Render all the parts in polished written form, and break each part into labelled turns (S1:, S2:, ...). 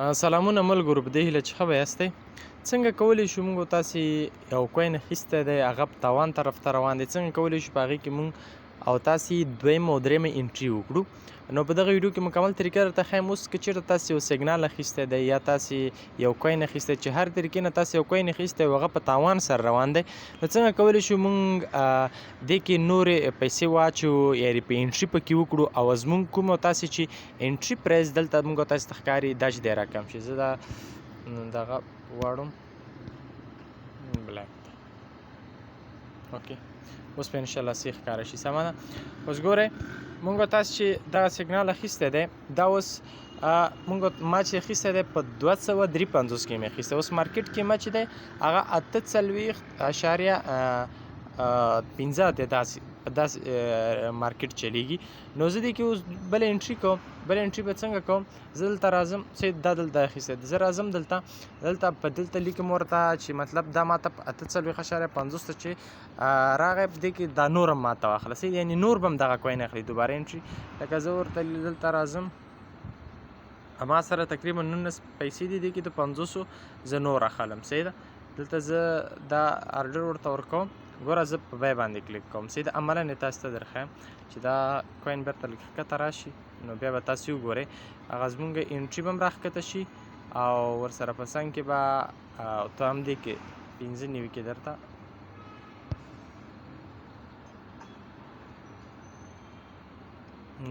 S1: سلامونه ملګرو په دې هیله چې ښه به یاستئ. څنګه کولی شو موږ تاسې یو کوین اخیستی دی هغه په تاوان طرف ته روان دی، څنګه کولی شو په هغې کې موږ او تاسې دویمه او درېیمه انټري وکړو. نو په دغه ویډیو کې مکمل طریقه درته ښیم. اوس که چېرته تاسې یو سیګنال اخیستی دی یا تاسې یو کوین اخیستی چې هر طریقې نه تاسې یو کوین اخیستی او هغه په تاوان سره روان دی، نو څنګه کولی شو موږ دې کې نورې پیسې واچوو یعنې په انټري پکې وکړو او زموږ کوم تاسې چې انټري پرایس دلته موږ تاسې ته ښکاري دا چې دی راکم شي. زه دا دغه واړم بلیک ته اوکې، اوس په انشاءالله صحیح ښکاره شي. سمه ده. اوس ګورئ مونږ تاسو چې دغه سیګنال اخیستی دی دا اوس ما چې اخیستی دی په 253 کې مې اخیستی. اوس مارکیټ کې ما چې دی هغه 48.15 دی، داسې مارکیټ چلیږي. نو زه دې کې اوس بل انټري کوم. بل انټري به څنګه کوم؟ زه دلته راځم، دا دلته اخیستی دی، زه راځم دلته لیکم ورته چې مطلب دا ماته په 48.50 ته چې راغی په دې کې دا نور هم ماته واخله، یعنې نور به هم دغه کوین اخلي دوباره انټري. لکه زه ورته دلته راځم، ما سره تقریبا 19 پیسې دي، دې کې د 50 زه نور اخلم. صحیح ده. دلته زه دا ارډر ورته ورکوم. ګوره زه په بای باندې کلیک کوم. صحیح ده. عملا یې تاسو ته درښیم چې دا کوین بیرته لږ ښکته راشي، نو بیا به تاسې وګورئ هغه زموږ انټري به هم راښکته شي او ورسره په څنګ کې به ته همدې کې 95 کې درته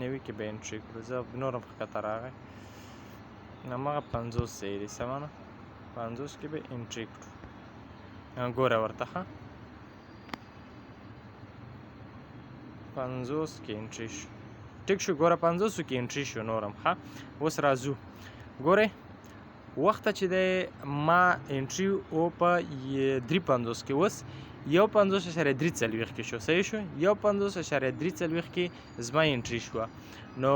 S1: نوي کې به انټري کړو. زه نور هم ښکته راغی، هماغه 50 صحیح دی. سمه ده. 50 کې به انټري کړو. ګوره ورته ښه 50 کې انټري شو. ټیک شو. ګوره 50 کې انټري شو نور هم ښه. اوس راځو ګورئ وخته چې دی ما انټري و په 53 کې، اوس 51.43 کې شو. صحیح شو. 51.43 کې زما انټري شوه. نو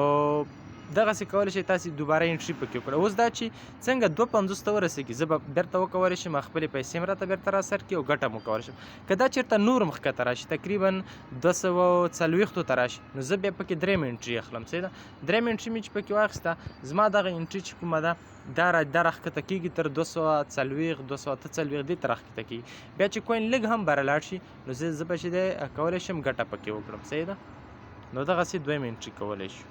S1: دغسې کولی شئ تاسې دوباره انټري پکې وکړئ. اوس دا چې څنګه 250 ته ورسېږي زه به بیرته وکولی شم خپلې پیسې هم راته بیرته راسر کړي او ګټه هم وکولی شم. که دا چېرته نور هم ښکته راشي تقریبا 240 ته راشي، نو زه بیا پکې درېیمه انټري اخلم. صحیح ده. درېیمه انټري مې چې پکې واخیسته، زما دغه انټري چې کومه ده دا راښکته کېږي تر 240 248 دې ته راښکته کېږي. بیا چې کوین لږ هم بره لاړ شي نو زه به چې دی کولی شم ګټه پکې وکړم. صحیح ده. نو دغسې دویمه انټري کولی شو.